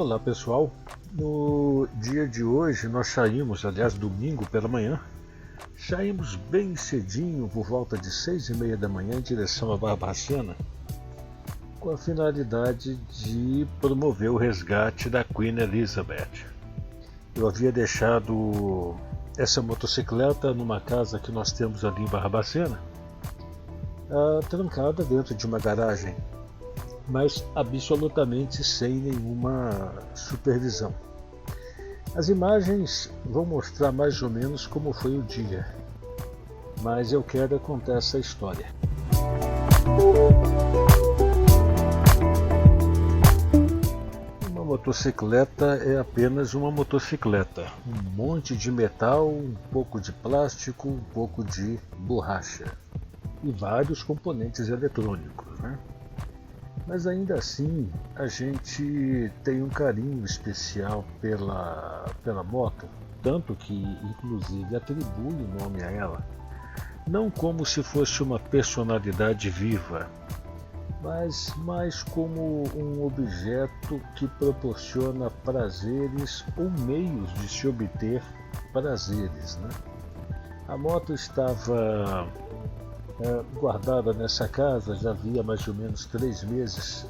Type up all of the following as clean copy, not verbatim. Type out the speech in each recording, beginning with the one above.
Olá pessoal, no dia de hoje nós saímos, aliás domingo pela manhã, saímos bem cedinho por volta de 6:30 da manhã em direção a Barbacena, com a finalidade de promover o resgate da Queen Elizabeth. Eu havia deixado essa motocicleta numa casa que nós temos ali em Barbacena, trancada dentro de uma garagem, mas absolutamente sem nenhuma supervisão. As imagens vão mostrar mais ou menos como foi o dia, mas eu quero contar essa história. Uma motocicleta é apenas uma motocicleta, um monte de metal, um pouco de plástico, um pouco de borracha e vários componentes eletrônicos, né? Mas ainda assim, a gente tem um carinho especial pela moto, tanto que inclusive atribui o nome a ela, não como se fosse uma personalidade viva, mas mais como um objeto que proporciona prazeres ou meios de se obter prazeres, né? A moto estava guardada nessa casa já havia mais ou menos 3 meses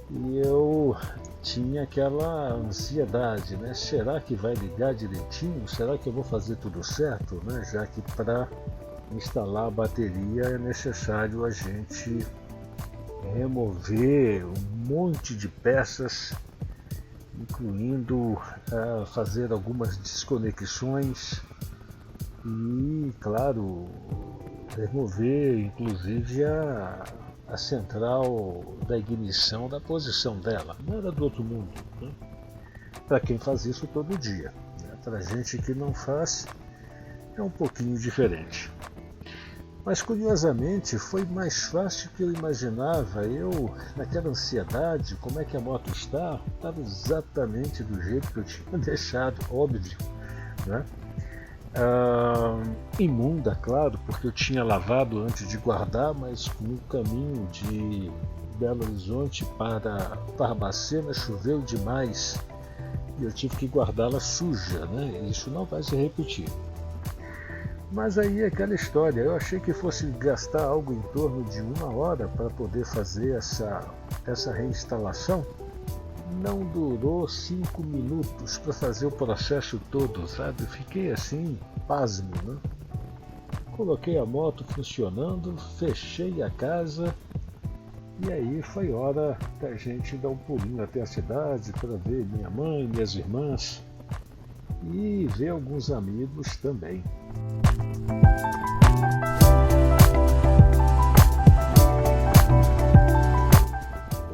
e eu tinha aquela ansiedade, né? Será que vai ligar direitinho? Será que eu vou fazer tudo certo, né? Já que para instalar a bateria é necessário a gente remover um monte de peças, incluindo fazer algumas desconexões e, claro, remover inclusive a central da ignição da posição dela. Não era do outro mundo, né? Para quem faz isso todo dia, né? Para gente que não faz é um pouquinho diferente. Mas curiosamente foi mais fácil que eu imaginava. Eu, naquela ansiedade, como é que a moto estava exatamente do jeito que eu tinha deixado, óbvio, né? Imunda, claro, porque eu tinha lavado antes de guardar, mas no caminho de Belo Horizonte para Barbacena choveu demais e eu tive que guardá-la suja, né? Isso não vai se repetir. Mas aí é aquela história, eu achei que fosse gastar algo em torno de 1 hora para poder fazer essa reinstalação. Não durou 5 minutos para fazer o processo todo, sabe? Eu fiquei assim, pasmo, né? Coloquei a moto funcionando, fechei a casa e aí foi hora da gente dar um pulinho até a cidade para ver minha mãe, minhas irmãs e ver alguns amigos também.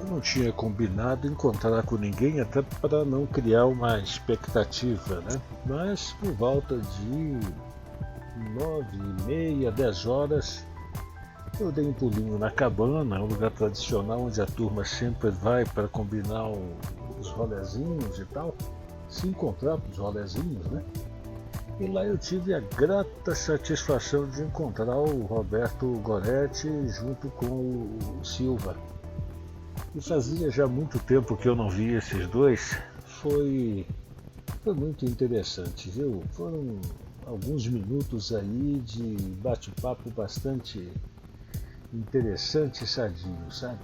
Não tinha combinado encontrar com ninguém até para não criar uma expectativa, né? Mas por volta de 9:30, 10 horas, eu dei um pulinho na cabana, um lugar tradicional onde a turma sempre vai para combinar os rolezinhos e tal, se encontrar para os rolezinhos, né? E lá eu tive a grata satisfação de encontrar o Roberto Goretti junto com o Silva. E fazia já muito tempo que eu não via esses dois. Foi muito interessante, viu? Foram alguns minutos aí de bate-papo bastante interessante e sadio, sabe?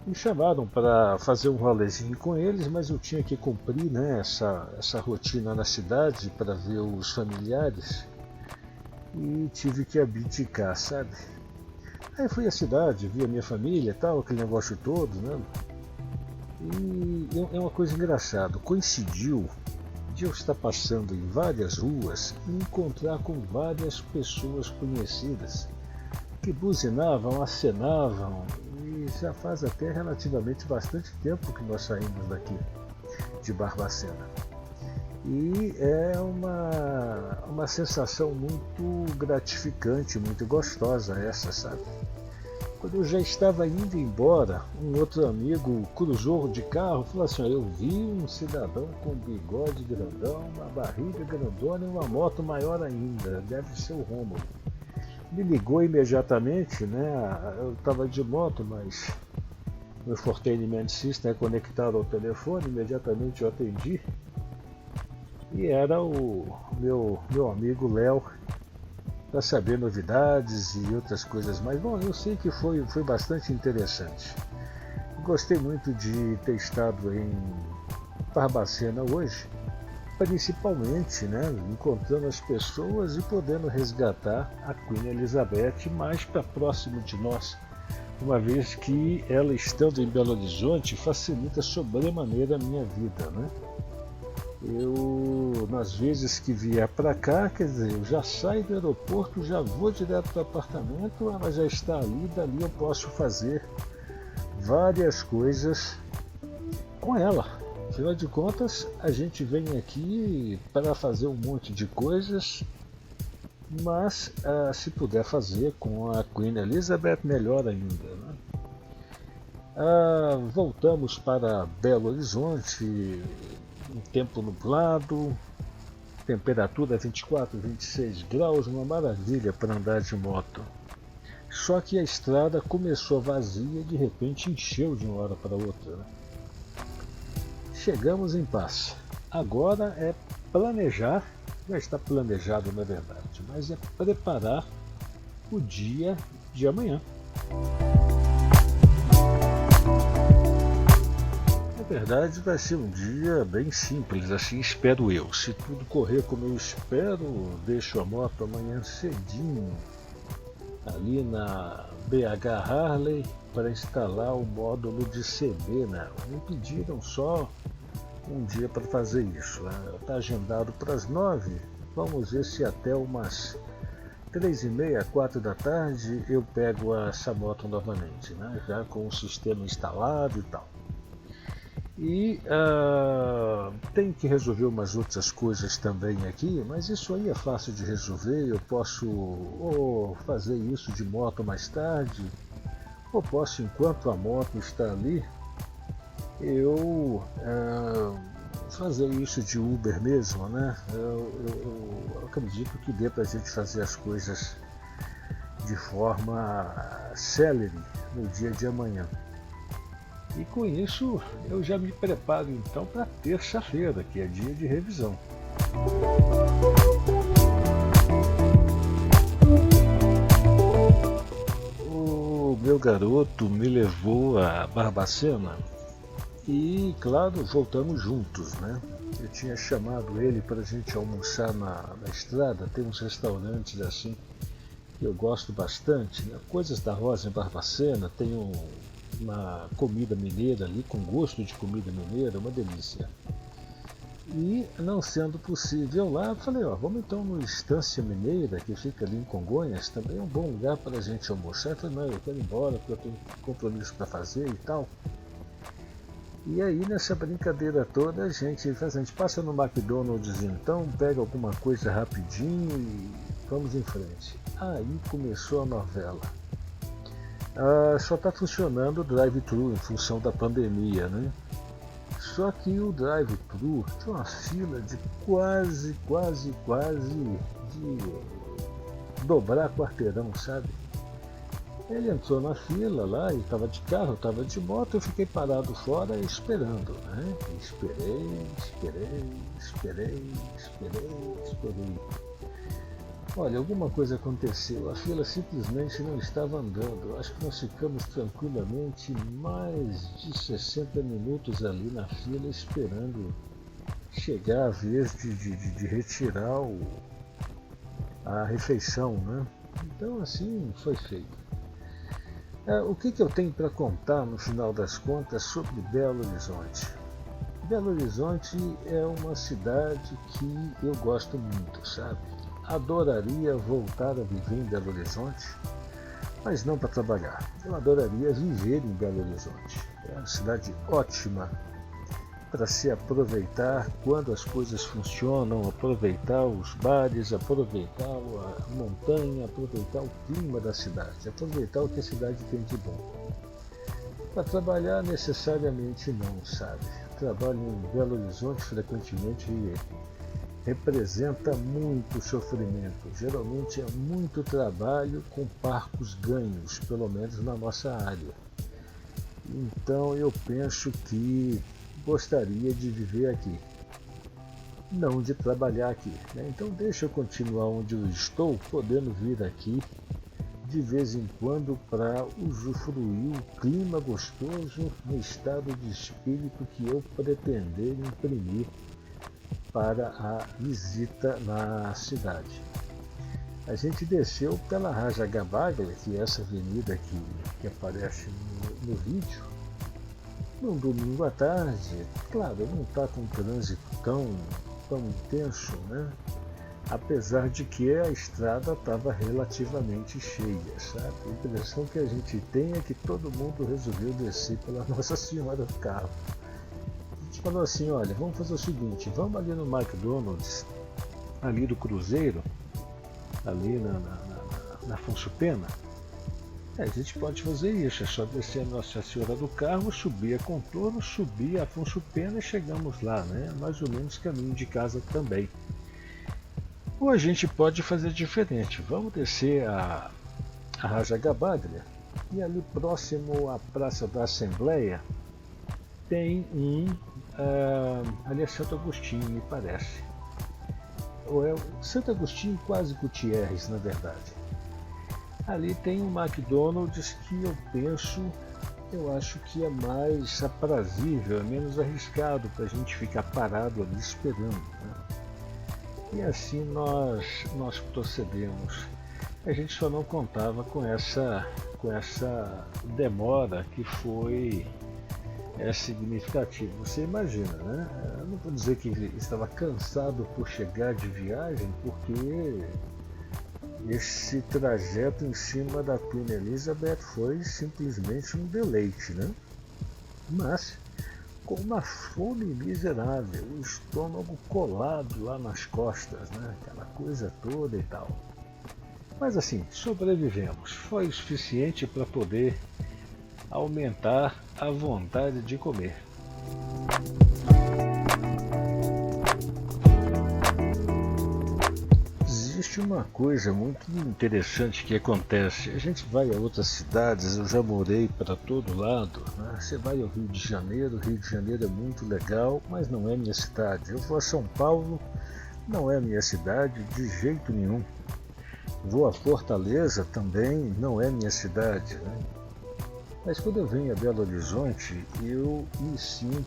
Me chamaram para fazer um rolezinho com eles, mas eu tinha que cumprir, né, essa rotina na cidade para ver os familiares e tive que abdicar, sabe? Aí fui à cidade, vi a minha família e tal, aquele negócio todo, né? E é uma coisa engraçada, coincidiu de eu estar passando em várias ruas e encontrar com várias pessoas conhecidas que buzinavam, acenavam, e já faz até relativamente bastante tempo que nós saímos daqui de Barbacena. E é uma sensação muito gratificante, muito gostosa essa, sabe? Quando eu já estava indo embora, um outro amigo cruzou de carro e falou assim: eu vi um cidadão com bigode grandão, uma barriga grandona e uma moto maior ainda, deve ser o Rômulo. Me ligou imediatamente, né? Eu estava de moto, mas meu Infotainment System é conectado ao telefone, imediatamente eu atendi. E era o meu amigo Léo, para saber novidades e outras coisas mais. Bom, eu sei que foi bastante interessante. Gostei muito de ter estado em Barbacena hoje, principalmente, né, encontrando as pessoas e podendo resgatar a Queen Elizabeth mais para próximo de nós, uma vez que ela estando em Belo Horizonte facilita sobremaneira a minha vida, né? Eu, nas vezes que vier para cá, quer dizer, eu já saio do aeroporto, já vou direto para o apartamento, ela já está ali, dali eu posso fazer várias coisas com ela. Afinal de contas, a gente vem aqui para fazer um monte de coisas, mas se puder fazer com a Queen Elizabeth, melhor ainda, né? Voltamos para Belo Horizonte, um tempo nublado, temperatura 24, 26 graus, uma maravilha para andar de moto. Só que a estrada começou vazia e de repente encheu de uma hora para outra, né? Chegamos em paz. Agora é planejar, já está planejado na verdade, mas é preparar o dia de amanhã. Na verdade vai ser um dia bem simples, assim espero eu. Se tudo correr como eu espero, deixo a moto amanhã cedinho ali na BH Harley para instalar o módulo de CD nela. Me pediram só um dia para fazer isso. Está agendado para as 9. Vamos ver se até umas 3h30, 4 da tarde eu pego essa moto novamente, né? Já com o sistema instalado e tal. E tem que resolver umas outras coisas também aqui, mas isso aí é fácil de resolver. Eu posso fazer isso de moto mais tarde, ou posso, enquanto a moto está ali, eu fazer isso de Uber mesmo, né? Eu acredito que dê para a gente fazer as coisas de forma célere no dia de amanhã. E com isso eu já me preparo então para terça-feira, que é dia de revisão. O meu garoto me levou a Barbacena e, claro, voltamos juntos, né? Eu tinha chamado ele para a gente almoçar na estrada, tem uns restaurantes assim que eu gosto bastante, né? Coisas da Rosa em Barbacena, tem uma comida mineira ali, com gosto de comida mineira, uma delícia. E não sendo possível lá, eu falei, vamos então no Estância Mineira, que fica ali em Congonhas, também é um bom lugar para a gente almoçar. Eu falei, não, eu quero ir embora, porque eu tenho compromisso para fazer e tal. E aí nessa brincadeira toda a gente passa no McDonald's então, pega alguma coisa rapidinho e vamos em frente. Aí começou a novela. Só está funcionando o drive-thru em função da pandemia, né? Só que o drive-thru tinha uma fila de quase de dobrar quarteirão, sabe? Ele entrou na fila lá, e estava de carro, estava de moto, eu fiquei parado fora esperando, né? Esperei. Olha, alguma coisa aconteceu, a fila simplesmente não estava andando. Acho que nós ficamos tranquilamente mais de 60 minutos ali na fila esperando chegar a vez de retirar a refeição, né? Então assim foi feito. O que eu tenho para contar no final das contas sobre Belo Horizonte? Belo Horizonte é uma cidade que eu gosto muito, sabe? Adoraria voltar a viver em Belo Horizonte, mas não para trabalhar. Eu adoraria viver em Belo Horizonte. É uma cidade ótima para se aproveitar quando as coisas funcionam, aproveitar os bares, aproveitar a montanha, aproveitar o clima da cidade, aproveitar o que a cidade tem de bom. Para trabalhar necessariamente não, sabe? Trabalho em Belo Horizonte frequentemente representa muito sofrimento. Geralmente é muito trabalho com parcos ganhos, pelo menos na nossa área. Então eu penso que gostaria de viver aqui, não de trabalhar aqui, né? Então deixa eu continuar onde eu estou, podendo vir aqui de vez em quando para usufruir o clima gostoso no estado de espírito que eu pretender imprimir para a visita na cidade. A gente desceu pela Raja Gabaglia, que é essa avenida que aparece no vídeo, num domingo à tarde. Claro, não está com trânsito tão intenso, né? Apesar de que a estrada estava relativamente cheia, sabe? A impressão que a gente tem é que todo mundo resolveu descer pela Nossa Senhora do Carmo. A gente falou assim, olha, vamos fazer o seguinte, vamos ali no McDonald's, ali do Cruzeiro, ali na Afonso Pena. A gente pode fazer isso, é só descer a Nossa Senhora do Carmo, subir a Contorno, subir a Afonso Pena e chegamos lá, né? Mais ou menos caminho de casa também. Ou a gente pode fazer diferente, vamos descer a Raja Gabaglia e ali próximo à Praça da Assembleia tem ali é Santo Agostinho, me parece. Ou é Santo Agostinho quase Gutierrez, na verdade. Ali tem um McDonald's que eu acho que é mais aprazível, é menos arriscado para a gente ficar parado ali esperando, né? E assim nós procedemos. A gente só não contava com essa demora que foi significativa. Você imagina, né? Eu não vou dizer que estava cansado por chegar de viagem, porque esse trajeto em cima da Queen Elizabeth foi simplesmente um deleite, né? Mas com uma fome miserável, o estômago colado lá nas costas, né? Aquela coisa toda e tal. Mas assim, sobrevivemos. Foi o suficiente para poder aumentar a vontade de comer. Existe uma coisa muito interessante que acontece. A gente vai a outras cidades, eu já morei para todo lado, né? Você vai ao Rio de Janeiro é muito legal, mas não é minha cidade. Eu vou a São Paulo, não é minha cidade de jeito nenhum. Vou a Fortaleza também, não é minha cidade, né? Mas quando eu venho a Belo Horizonte, eu me sinto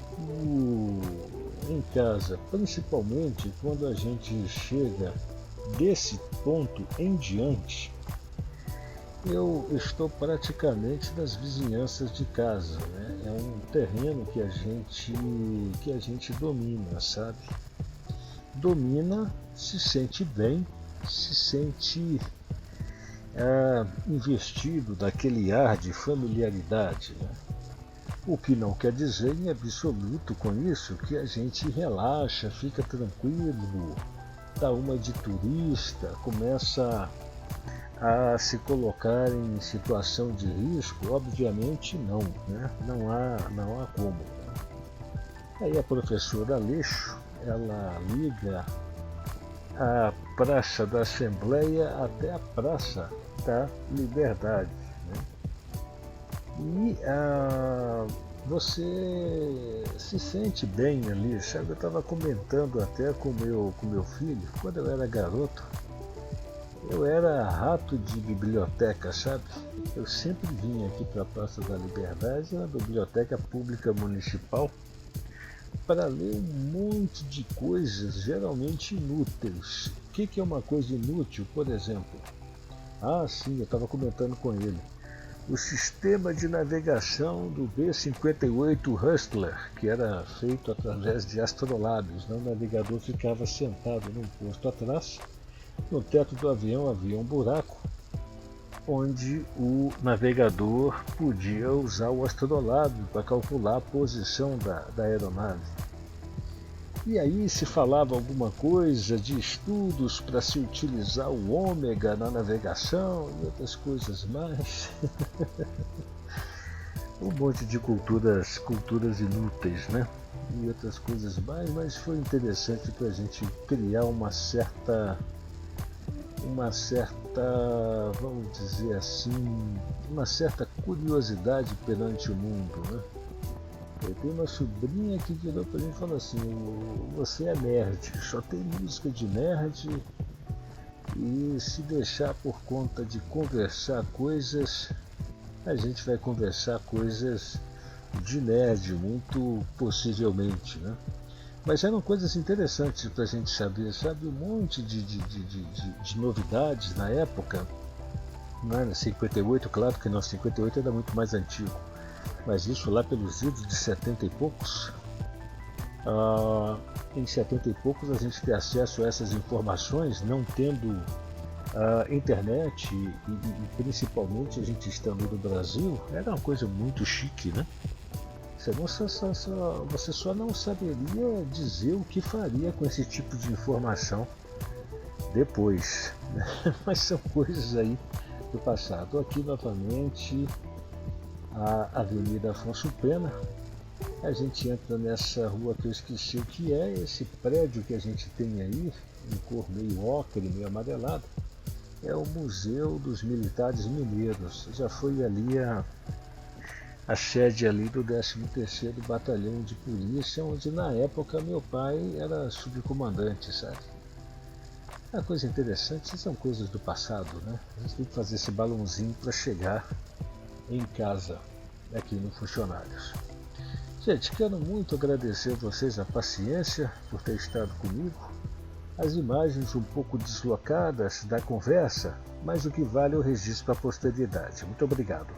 em casa, principalmente quando a gente chega desse ponto em diante. Eu estou praticamente nas vizinhanças de casa, né? É um terreno que a gente domina, sabe? Domina, se sente bem, se sente investido daquele ar de familiaridade, né? O que não quer dizer em absoluto com isso que a gente relaxa, fica tranquilo, dá uma de turista, começa a se colocar em situação de risco. Obviamente não, né? Não há como. Aí a professora Aleixo, ela liga a Praça da Assembleia até a Praça da Liberdade, né? E você se sente bem ali, sabe? Eu estava comentando até com meu filho, quando eu era garoto, eu era rato de biblioteca, sabe? Eu sempre vinha aqui para a Praça da Liberdade, na Biblioteca Pública Municipal, para ler um monte de coisas geralmente inúteis. O que é uma coisa inútil, por exemplo? Sim, eu estava comentando com ele. O sistema de navegação do B-58 Hustler, que era feito através de astrolábios. O navegador ficava sentado num posto atrás, no teto do avião havia um buraco, onde o navegador podia usar o astrolábio para calcular a posição da aeronave. E aí se falava alguma coisa de estudos para se utilizar o ômega na navegação e outras coisas mais. Um monte de culturas inúteis, né? E outras coisas mais, mas foi interessante para a gente criar uma certa, vamos dizer assim, uma certa curiosidade perante o mundo, né? Eu tenho uma sobrinha que virou pra mim e falou assim: você é nerd, só tem música de nerd, e se deixar por conta de conversar coisas, a gente vai conversar coisas de nerd, muito possivelmente, né? Mas eram coisas interessantes para a gente saber, sabe? Um monte de novidades na época. Não era 58, claro que não, 58 era muito mais antigo. Mas isso lá pelos idos de 70 e poucos. Em 70 e poucos a gente ter acesso a essas informações, não tendo internet e principalmente a gente estando no Brasil, era uma coisa muito chique, né? Você só não saberia dizer o que faria com esse tipo de informação depois, né? Mas são coisas aí do passado. Aqui novamente a Avenida Afonso Pena. A gente entra nessa rua que eu esqueci o que é, esse prédio que a gente tem aí, em cor meio ocre, meio amarelado, é o Museu dos Militares Mineiros. Já foi ali a sede ali do 13º Batalhão de Polícia, onde na época meu pai era subcomandante, sabe? É uma coisa interessante, são coisas do passado, né? A gente tem que fazer esse balãozinho para chegar em casa, aqui no Funcionários. Gente, quero muito agradecer a vocês a paciência por ter estado comigo. As imagens um pouco deslocadas da conversa, mas o que vale é o registro para a posteridade. Muito obrigado.